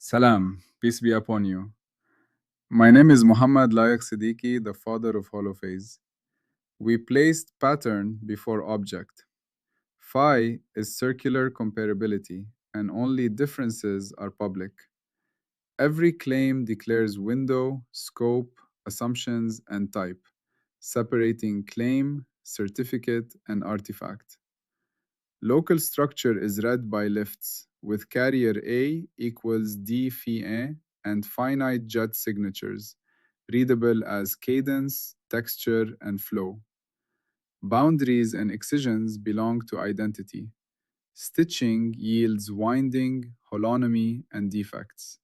Salam, peace be upon you. My name is Muhammad Layak Siddiqui, the father of holophase. We placed pattern before object. Phi is circular comparability, and only differences are public. Every claim declares window, scope, assumptions, and type, separating claim, certificate, and artifact. Local structure is read by lifts, with carrier A equals D phi A and finite jet signatures, readable as cadence, texture, and flow. Boundaries and excisions belong to identity. Stitching yields winding, holonomy, and defects.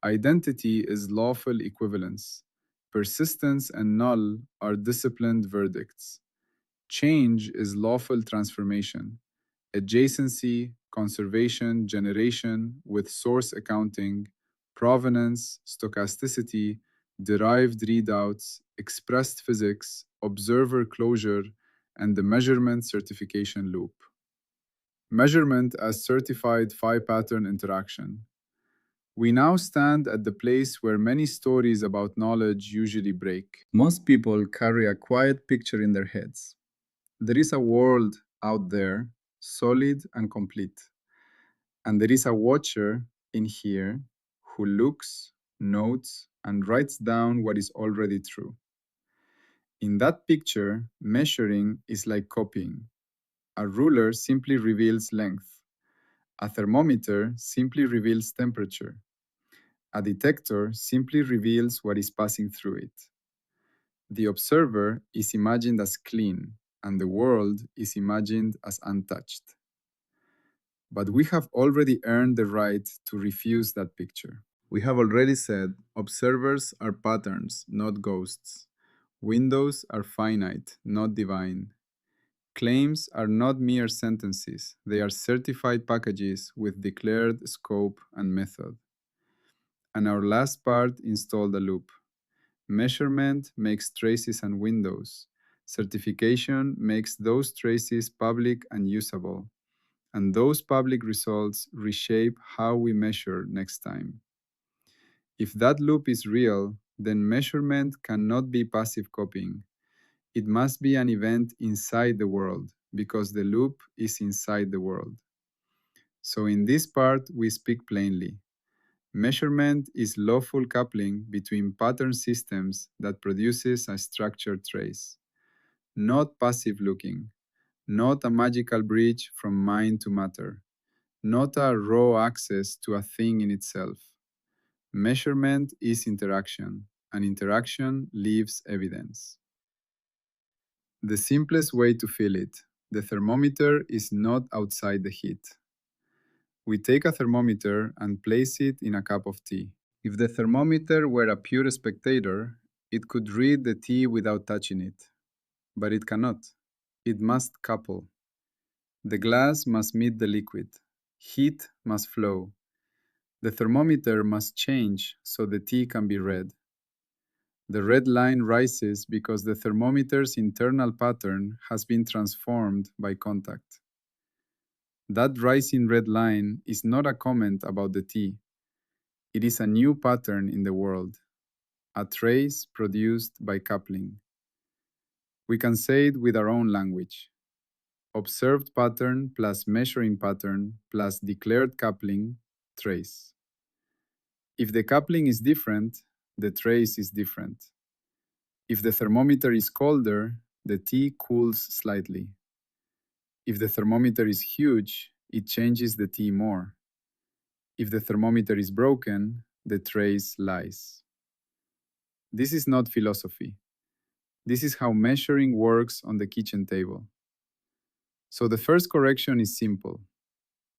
Identity is lawful equivalence. Persistence and null are disciplined verdicts. Change is lawful transformation. Adjacency, conservation, generation with source accounting, provenance, stochasticity, derived readouts, expressed physics, observer closure, and the measurement certification loop. Measurement as certified phi pattern interaction. We now stand at the place where many stories about knowledge usually break. Most people carry a quiet picture in their heads. There is a world out there, solid and complete. And there is a watcher in here who looks, notes, and writes down what is already true. In that picture, measuring is like copying. A ruler simply reveals length. A thermometer simply reveals temperature. A detector simply reveals what is passing through it. The observer is imagined as clean, and the world is imagined as untouched. But we have already earned the right to refuse that picture. We have already said observers are patterns, not ghosts. Windows are finite, not divine. Claims are not mere sentences, they are certified packages with declared scope and method. And our last part installed a loop. Measurement makes traces and windows. Certification makes those traces public and usable. And those public results reshape how we measure next time. If that loop is real, then measurement cannot be passive copying. It must be an event inside the world, because the loop is inside the world. So in this part, we speak plainly. Measurement is lawful coupling between pattern systems that produces a structured trace. Not passive looking, not a magical bridge from mind to matter, not a raw access to a thing in itself. Measurement is interaction, and interaction leaves evidence. The simplest way to feel it: the thermometer is not outside the heat. We take a thermometer and place it in a cup of tea. If the thermometer were a pure spectator, it could read the tea without touching it. But it cannot. It must couple. The glass must meet the liquid. Heat must flow. The thermometer must change so the tea can be read. The red line rises because the thermometer's internal pattern has been transformed by contact. That rising red line is not a comment about the tea. It is a new pattern in the world, a trace produced by coupling. We can say it with our own language. Observed pattern plus measuring pattern plus declared coupling, trace. If the coupling is different, the trace is different. If the thermometer is colder, the tea cools slightly. If the thermometer is huge, it changes the tea more. If the thermometer is broken, the trace lies. This is not philosophy. This is how measuring works on the kitchen table. So the first correction is simple.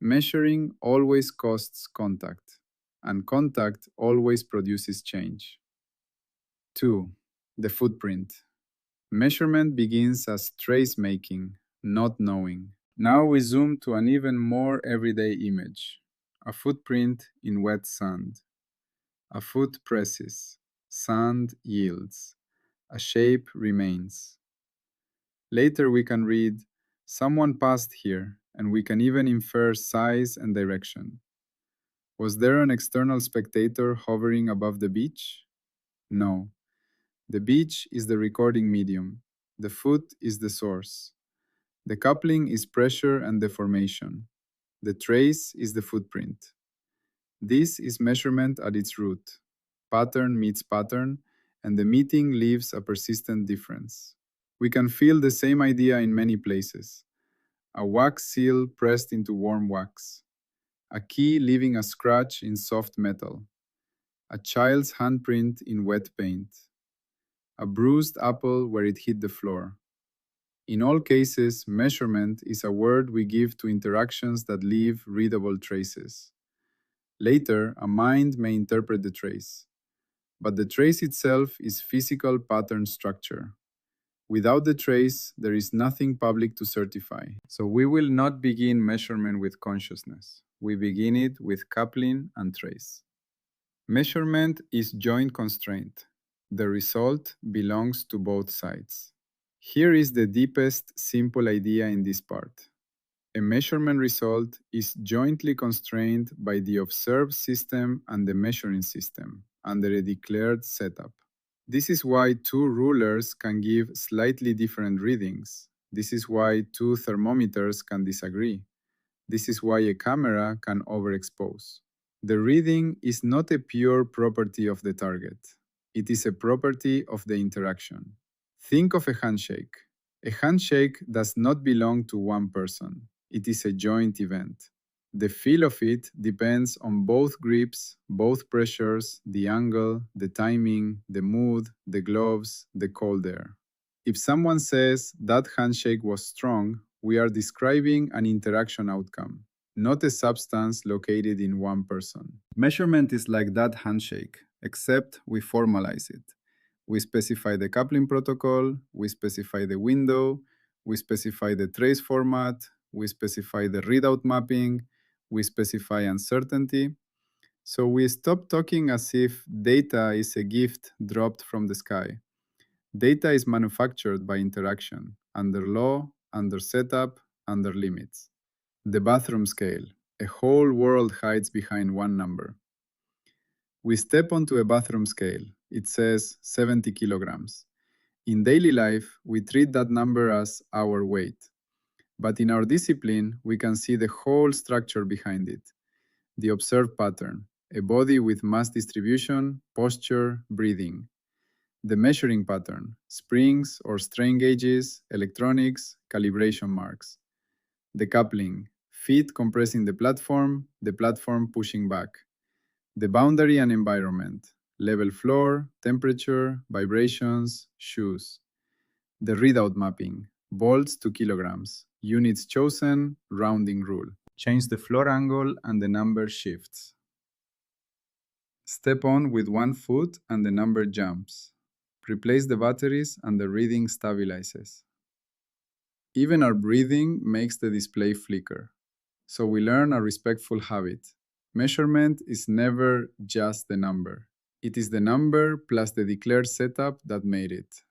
Measuring always costs contact, and contact always produces change. 2. The footprint. Measurement begins as trace making, not knowing. Now we zoom to an even more everyday image. A footprint in wet sand. A foot presses. Sand yields. A shape remains. Later we can read, someone passed here, and we can even infer size and direction. Was there an external spectator hovering above the beach? No. The beach is the recording medium. The foot is the source. The coupling is pressure and deformation. The trace is the footprint. This is measurement at its root. Pattern meets pattern, and the meeting leaves a persistent difference. We can feel the same idea in many places. A wax seal pressed into warm wax, a key leaving a scratch in soft metal, a child's handprint in wet paint, a bruised apple where it hit the floor. In all cases, measurement is a word we give to interactions that leave readable traces. Later, a mind may interpret the trace, but the trace itself is physical pattern structure. Without the trace, there is nothing public to certify. So we will not begin measurement with consciousness. We begin it with coupling and trace. Measurement is joint constraint. The result belongs to both sides. Here is the deepest, simple idea in this part. A measurement result is jointly constrained by the observed system and the measuring system under a declared setup. This is why two rulers can give slightly different readings. This is why two thermometers can disagree. This is why a camera can overexpose. The reading is not a pure property of the target. It is a property of the interaction. Think of a handshake. A handshake does not belong to one person. It is a joint event. The feel of it depends on both grips, both pressures, the angle, the timing, the mood, the gloves, the cold air. If someone says that handshake was strong, we are describing an interaction outcome, not a substance located in one person. Measurement is like that handshake, except we formalize it. We specify the coupling protocol, we specify the window, we specify the trace format, we specify the readout mapping, we specify uncertainty. So we stop talking as if data is a gift dropped from the sky. Data is manufactured by interaction, under law, under setup, under limits. The bathroom scale. A whole world hides behind one number. We step onto a bathroom scale. It says 70 kilograms. In daily life, we treat that number as our weight. But in our discipline, we can see the whole structure behind it. The observed pattern, a body with mass distribution, posture, breathing. The measuring pattern, springs or strain gauges, electronics, calibration marks. The coupling, feet compressing the platform pushing back. The boundary and environment, level floor, temperature, vibrations, shoes. The readout mapping, volts to kilograms, units chosen, rounding rule. Change the floor angle and the number shifts. Step on with one foot and the number jumps. Replace the batteries and the reading stabilizes. Even our breathing makes the display flicker. So we learn a respectful habit. Measurement is never just the number. It is the number plus the declared setup that made it.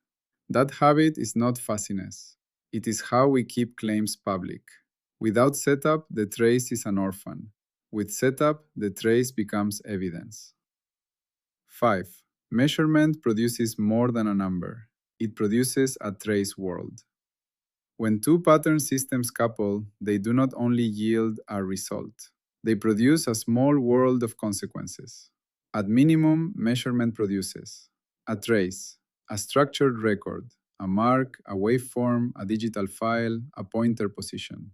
That habit is not fussiness. It is how we keep claims public. Without setup, the trace is an orphan. With setup, the trace becomes evidence. 5. Measurement produces more than a number. It produces a trace world. When two pattern systems couple, they do not only yield a result. They produce a small world of consequences. At minimum, measurement produces a trace, a structured record, a mark, a waveform, a digital file, a pointer position.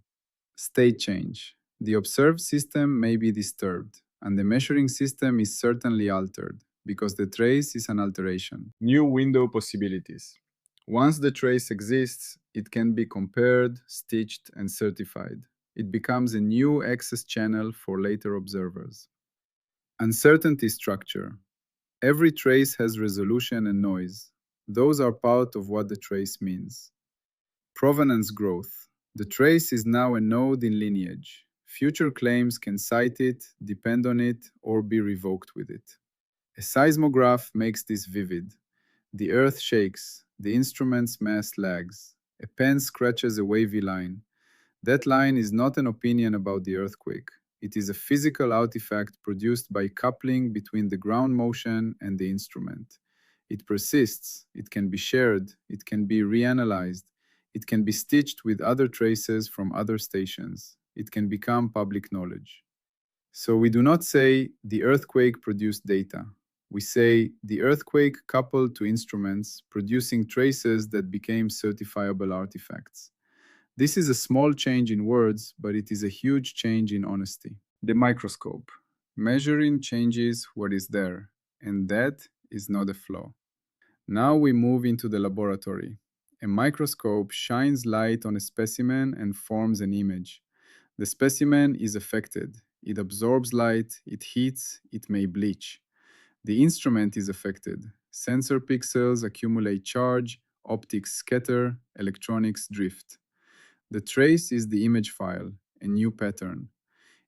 State change. The observed system may be disturbed, and the measuring system is certainly altered, because the trace is an alteration. New window possibilities. Once the trace exists, it can be compared, stitched, and certified. It becomes a new access channel for later observers. Uncertainty structure. Every trace has resolution and noise. Those are part of what the trace means. Provenance growth. The trace is now a node in lineage. Future claims can cite it, depend on it, or be revoked with it. A seismograph makes this vivid. The earth shakes, the instrument's mass lags. A pen scratches a wavy line. That line is not an opinion about the earthquake. It is a physical artifact produced by coupling between the ground motion and the instrument. It persists, it can be shared, it can be reanalyzed, it can be stitched with other traces from other stations. It can become public knowledge. So we do not say the earthquake produced data. We say the earthquake coupled to instruments producing traces that became certifiable artifacts. This is a small change in words, but it is a huge change in honesty. The microscope. Measuring changes what is there, and that is not a flaw. Now we move into the laboratory. A microscope shines light on a specimen and forms an image. The specimen is affected. It absorbs light, it heats, it may bleach. The instrument is affected. Sensor pixels accumulate charge, optics scatter, electronics drift. The trace is the image file, a new pattern.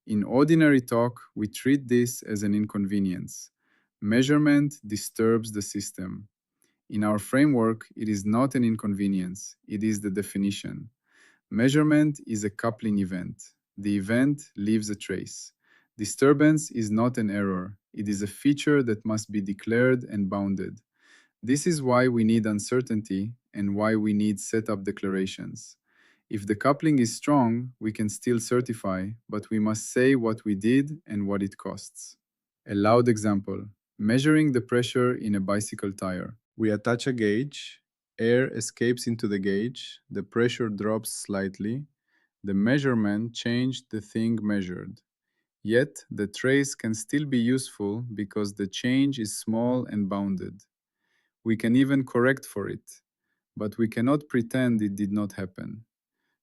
In ordinary talk, we treat this as an inconvenience. Measurement disturbs the system. In our framework, it is not an inconvenience, it is the definition. Measurement is a coupling event. The event leaves a trace. Disturbance is not an error, it is a feature that must be declared and bounded. This is why we need uncertainty and why we need setup declarations. If the coupling is strong, we can still certify, but we must say what we did and what it costs. A loud example: measuring the pressure in a bicycle tire. We attach a gauge, air escapes into the gauge, the pressure drops slightly, the measurement changed the thing measured. Yet, the trace can still be useful because the change is small and bounded. We can even correct for it, but we cannot pretend it did not happen.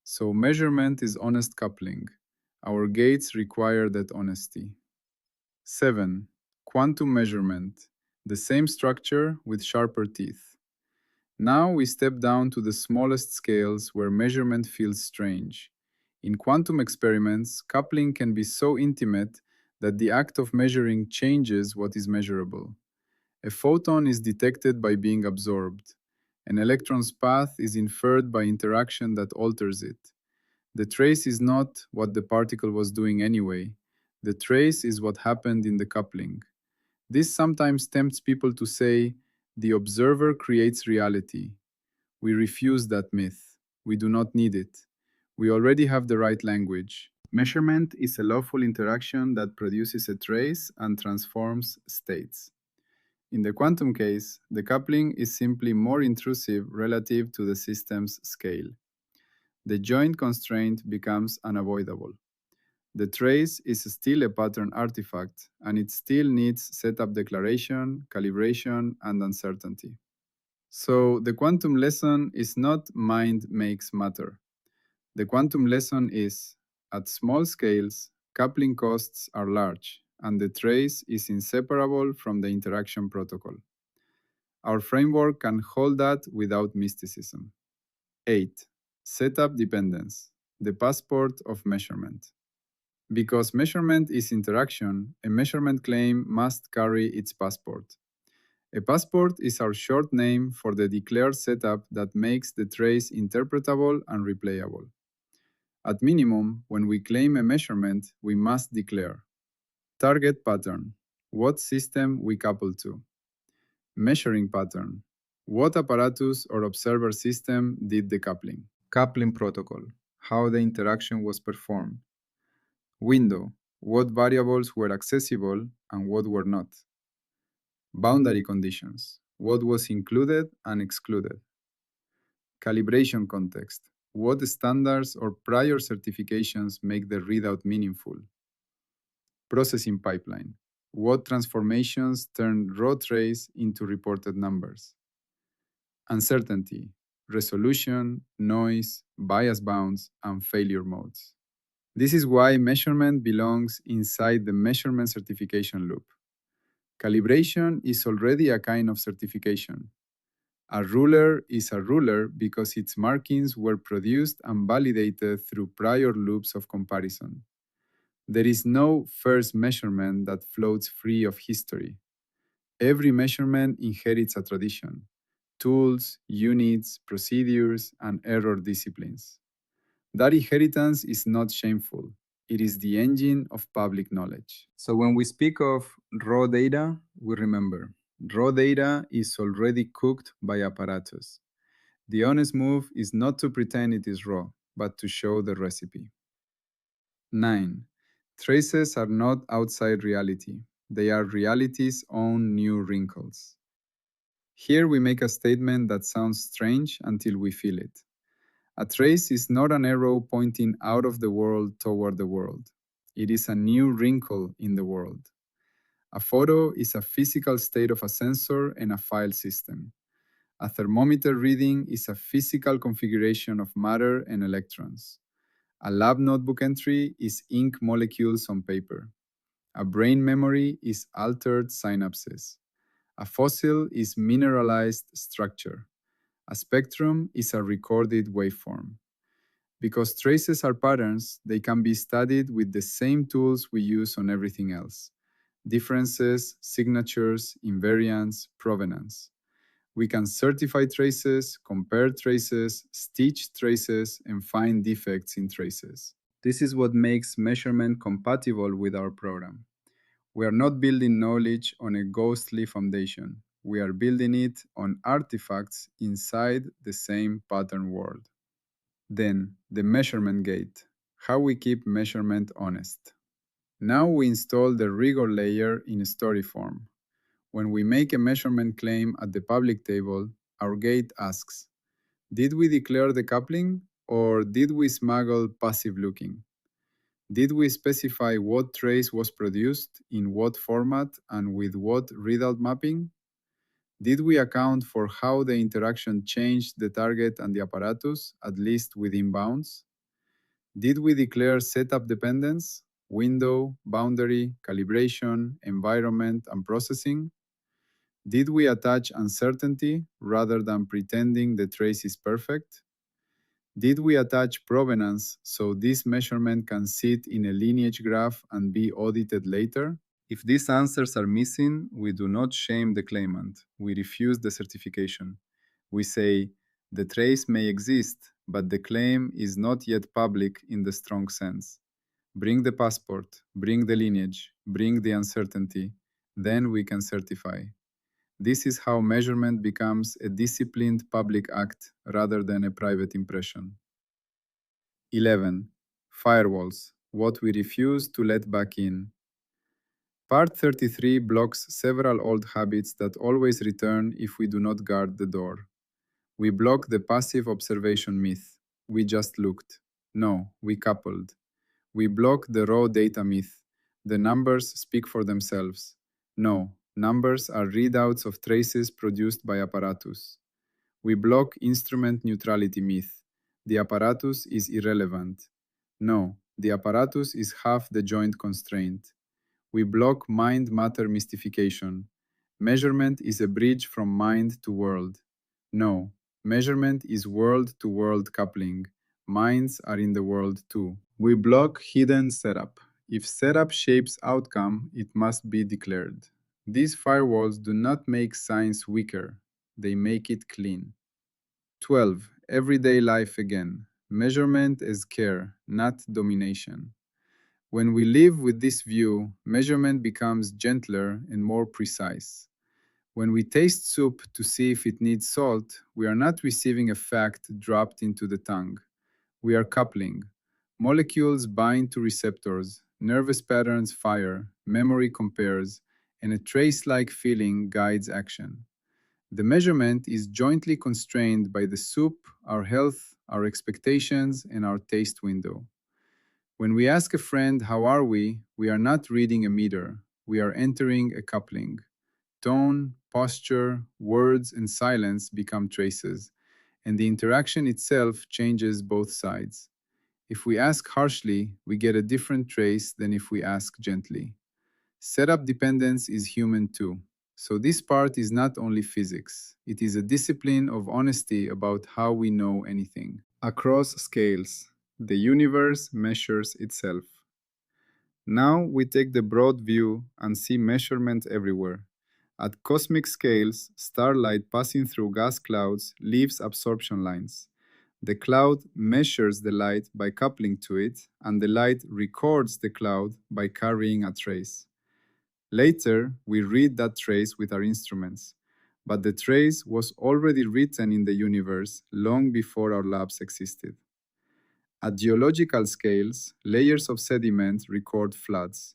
So measurement is honest coupling. Our gates require that honesty. 7. Quantum measurement. The same structure with sharper teeth. Now we step down to the smallest scales where measurement feels strange. In quantum experiments, coupling can be so intimate that the act of measuring changes what is measurable. A photon is detected by being absorbed. An electron's path is inferred by interaction that alters it. The trace is not what the particle was doing anyway. The trace is what happened in the coupling. This sometimes tempts people to say, the observer creates reality. We refuse that myth. We do not need it. We already have the right language. Measurement is a lawful interaction that produces a trace and transforms states. In the quantum case, the coupling is simply more intrusive relative to the system's scale. The joint constraint becomes unavoidable. The trace is still a pattern artifact, and it still needs setup declaration, calibration, and uncertainty. So the quantum lesson is not mind makes matter. The quantum lesson is, at small scales, coupling costs are large, and the trace is inseparable from the interaction protocol. Our framework can hold that without mysticism. 8. Setup dependence, the passport of measurement. Because measurement is interaction, a measurement claim must carry its passport. A passport is our short name for the declared setup that makes the trace interpretable and replayable. At minimum, when we claim a measurement, we must declare target pattern, what system we couple to; measuring pattern, what apparatus or observer system did the coupling; coupling protocol, how the interaction was performed; window, what variables were accessible and what were not; boundary conditions, what was included and excluded; calibration context, what standards or prior certifications make the readout meaningful; processing pipeline, what transformations turn raw trace into reported numbers; uncertainty, resolution, noise, bias bounds, and failure modes. This is why measurement belongs inside the measurement certification loop. Calibration is already a kind of certification. A ruler is a ruler because its markings were produced and validated through prior loops of comparison. There is no first measurement that floats free of history. Every measurement inherits a tradition: tools, units, procedures, and error disciplines. That inheritance is not shameful. It is the engine of public knowledge. So when we speak of raw data, we remember raw data is already cooked by apparatus. The honest move is not to pretend it is raw, but to show the recipe. 9. Traces are not outside reality. They are reality's own new wrinkles. Here we make a statement that sounds strange until we feel it. A trace is not an arrow pointing out of the world toward the world. It is a new wrinkle in the world. A photo is a physical state of a sensor and a file system. A thermometer reading is a physical configuration of matter and electrons. A lab notebook entry is ink molecules on paper. A brain memory is altered synapses. A fossil is mineralized structure. A spectrum is a recorded waveform. Because traces are patterns, they can be studied with the same tools we use on everything else: differences, signatures, invariance, provenance. We can certify traces, compare traces, stitch traces, and find defects in traces. This is what makes measurement compatible with our program. We are not building knowledge on a ghostly foundation. We are building it on artifacts inside the same pattern world. Then, the measurement gate, how we keep measurement honest. Now we install the rigor layer in story form. When we make a measurement claim at the public table, our gate asks, did we declare the coupling or did we smuggle passive looking? Did we specify what trace was produced, in what format, and with what readout mapping? Did we account for how the interaction changed the target and the apparatus, at least within bounds? Did we declare setup dependence, window, boundary, calibration, environment, and processing? Did we attach uncertainty rather than pretending the trace is perfect? Did we attach provenance so this measurement can sit in a lineage graph and be audited later? If these answers are missing, we do not shame the claimant. We refuse the certification. We say, the trace may exist, but the claim is not yet public in the strong sense. Bring the passport, bring the lineage, bring the uncertainty, then we can certify. This is how measurement becomes a disciplined public act rather than a private impression. 11. Firewalls, what we refuse to let back in. Part 33 blocks several old habits that always return if we do not guard the door. We block the passive observation myth. We just looked. No, we coupled. We block the raw data myth. The numbers speak for themselves. No, numbers are readouts of traces produced by apparatus. We block instrument neutrality myth. The apparatus is irrelevant. No, the apparatus is half the joint constraint. We block mind-matter mystification. Measurement is a bridge from mind to world. No, measurement is world-to-world coupling. Minds are in the world too. We block hidden setup. If setup shapes outcome, it must be declared. These firewalls do not make science weaker. They make it clean. 12. Everyday life again. Measurement as care, not domination. When we live with this view, measurement becomes gentler and more precise. When we taste soup to see if it needs salt, we are not receiving a fact dropped into the tongue. We are coupling. Molecules bind to receptors, nervous patterns fire, memory compares, and a trace-like feeling guides action. The measurement is jointly constrained by the soup, our health, our expectations, and our taste window. When we ask a friend, how are we are not reading a meter, we are entering a coupling. Tone, posture, words, and silence become traces, and the interaction itself changes both sides. If we ask harshly, we get a different trace than if we ask gently. Setup dependence is human too. So this part is not only physics, it is a discipline of honesty about how we know anything. Across scales, the universe measures itself. Now we take the broad view and see measurement everywhere. At cosmic scales, starlight passing through gas clouds leaves absorption lines. The cloud measures the light by coupling to it, and the light records the cloud by carrying a trace. Later, we read that trace with our instruments, but the trace was already written in the universe long before our labs existed. At geological scales, layers of sediment record floods.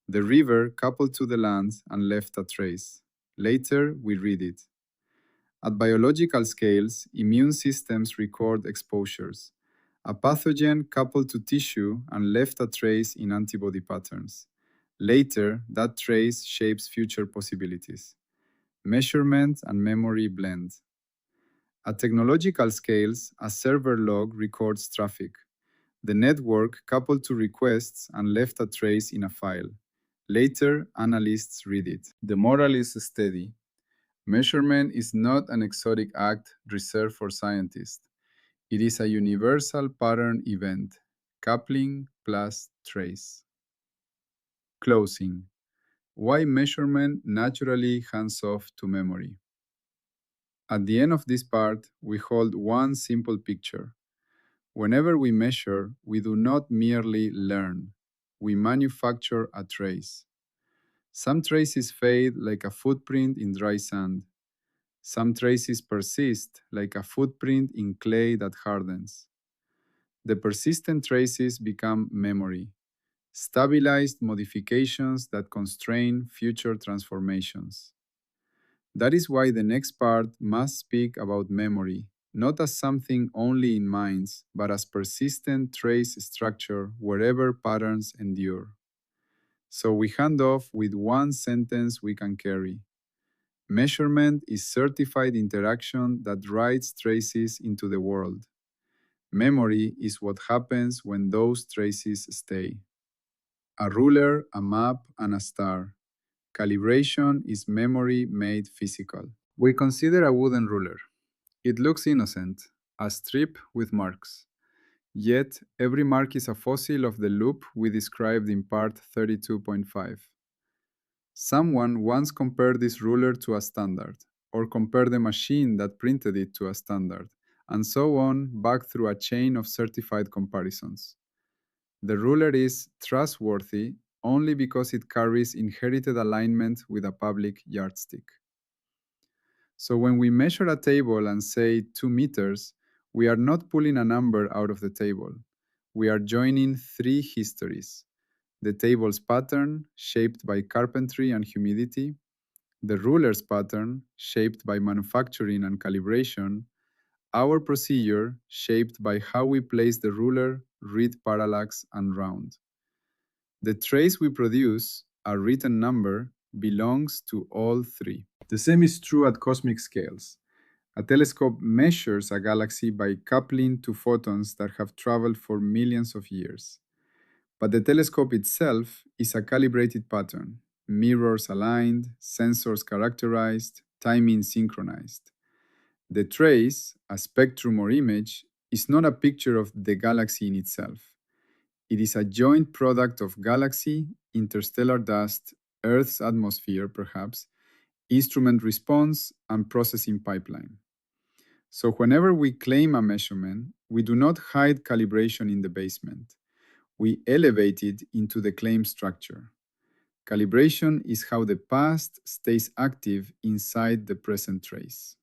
The river coupled to the land and left a trace. Later, we read it. At biological scales, immune systems record exposures. A pathogen coupled to tissue and left a trace in antibody patterns. Later, that trace shapes future possibilities. Measurement and memory blend. At technological scales, a server log records traffic. The network coupled to requests and left a trace in a file. Later, analysts read it. The moral is steady. Measurement is not an exotic act reserved for scientists. It is a universal pattern event, coupling plus trace. Closing. Why measurement naturally hands off to memory? At the end of this part, we hold one simple picture. Whenever we measure, we do not merely learn, we manufacture a trace. Some traces fade like a footprint in dry sand. Some traces persist like a footprint in clay that hardens. The persistent traces become memory, stabilized modifications that constrain future transformations. That is why the next part must speak about memory, not as something only in minds, but as persistent trace structure wherever patterns endure. So we hand off with one sentence we can carry. Measurement is certified interaction that writes traces into the world. Memory is what happens when those traces stay. A ruler, a map, and a star. Calibration is memory made physical. We consider a wooden ruler. It looks innocent, a strip with marks. Yet, every mark is a fossil of the loop we described in part 32.5. Someone once compared this ruler to a standard, or compared the machine that printed it to a standard, and so on back through a chain of certified comparisons. The ruler is trustworthy only because it carries inherited alignment with a public yardstick. So when we measure a table and say 2 meters, we are not pulling a number out of the table. We are joining 3 histories. The table's pattern, shaped by carpentry and humidity, the ruler's pattern, shaped by manufacturing and calibration, our procedure, shaped by how we place the ruler, read parallax, and round. The trace we produce, a written number, belongs to all 3. The same is true at cosmic scales. A telescope measures a galaxy by coupling to photons that have traveled for millions of years. But the telescope itself is a calibrated pattern, mirrors aligned, sensors characterized, timing synchronized. The trace, a spectrum or image, is not a picture of the galaxy in itself. It is a joint product of galaxy, interstellar dust, Earth's atmosphere perhaps, instrument response, and processing pipeline. So whenever we claim a measurement, we do not hide calibration in the basement. We elevate it into the claim structure. Calibration is how the past stays active inside the present trace.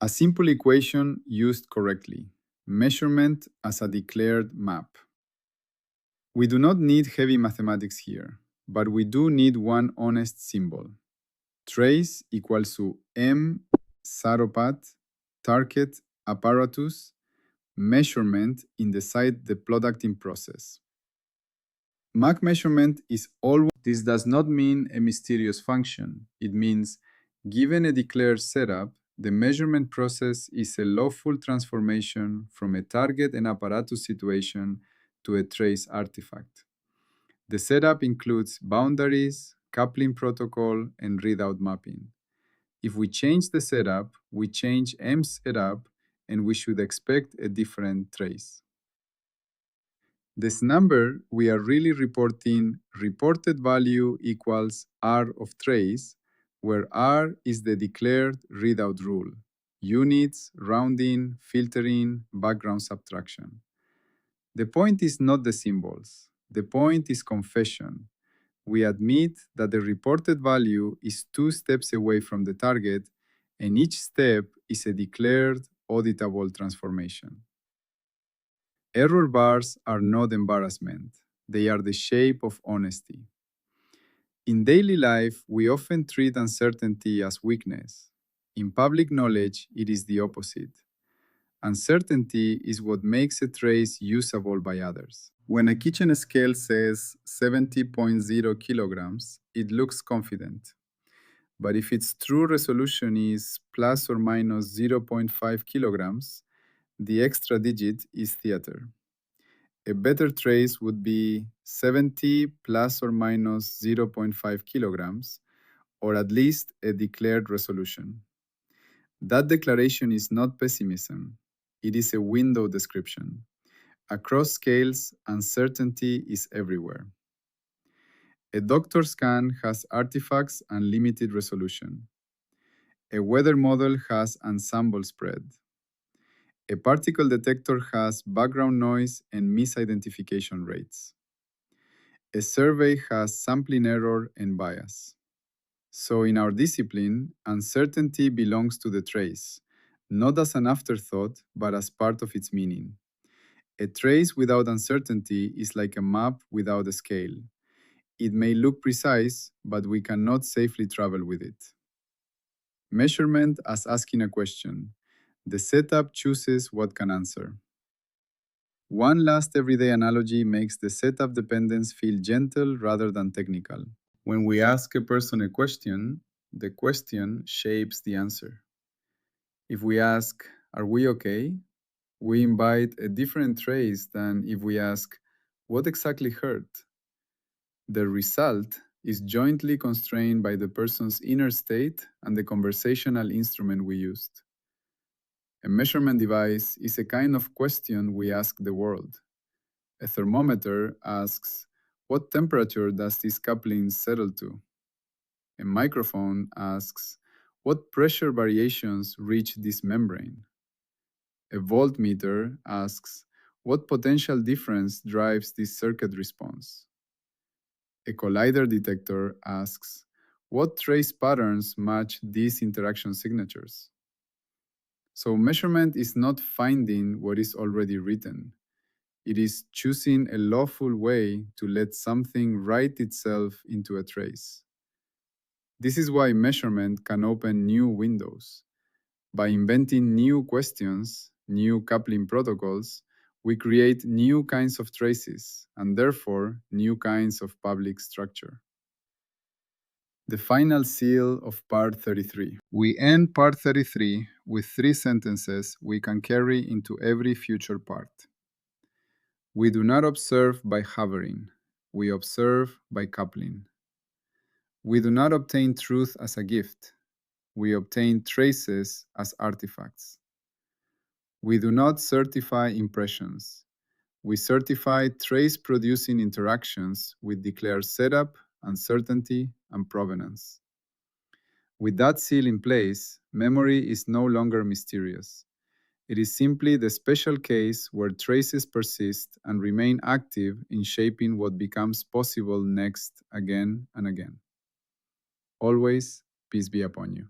A simple equation used correctly. Measurement as a declared map. We do not need heavy mathematics here, but we do need one honest symbol. Trace equals to M saropat, target, apparatus, measurement inside the producting process. Mach measurement is always. This does not mean a mysterious function. It means, given a declared setup, the measurement process is a lawful transformation from a target and apparatus situation to a trace artifact. The setup includes boundaries, coupling protocol, and readout mapping. If we change the setup, we change M's setup, and we should expect a different trace. This number, we are really reporting reported value equals R of trace, where R is the declared readout rule. units, rounding, filtering, background subtraction. The point is not the symbols. The point is confession. We admit that the reported value is 2 steps away from the target, and each step is a declared auditable transformation. Error bars are not embarrassment. They are the shape of honesty. In daily life, we often treat uncertainty as weakness. In public knowledge, it is the opposite. Uncertainty is what makes a trace usable by others. When a kitchen scale says 70.0 kilograms, it looks confident. But if its true resolution is plus or minus 0.5 kilograms, the extra digit is theater. A better trace would be 70 plus or minus 0.5 kilograms, or at least a declared resolution. That declaration is not pessimism, it is a window description. Across scales, uncertainty is everywhere. A doctor scan has artifacts and limited resolution. A weather model has ensemble spread. A particle detector has background noise and misidentification rates. A survey has sampling error and bias. So in our discipline, uncertainty belongs to the trace, not as an afterthought, but as part of its meaning. A trace without uncertainty is like a map without a scale. It may look precise, but we cannot safely travel with it. Measurement as asking a question. The setup chooses what can answer. One last everyday analogy makes the setup dependence feel gentle rather than technical. When we ask a person a question, the question shapes the answer. If we ask, "Are we okay?" we invite a different trace than if we ask, "What exactly hurt?" The result is jointly constrained by the person's inner state and the conversational instrument we used. A measurement device is a kind of question we ask the world. A thermometer asks, "What temperature does this coupling settle to?" A microphone asks, "What pressure variations reach this membrane?" A voltmeter asks, "What potential difference drives this circuit response?" A collider detector asks, "What trace patterns match these interaction signatures?" So measurement is not finding what is already written. It is choosing a lawful way to let something write itself into a trace. This is why measurement can open new windows. By inventing new questions, new coupling protocols, we create new kinds of traces and therefore new kinds of public structure. The final seal of part 33. We end part 33 with 3 sentences we can carry into every future part. We do not observe by hovering. We observe by coupling. We do not obtain truth as a gift. We obtain traces as artifacts. We do not certify impressions. We certify trace-producing interactions with declared setup, uncertainty, and provenance. With that seal in place, memory is no longer mysterious. It is simply the special case where traces persist and remain active in shaping what becomes possible next again and again. Always, peace be upon you.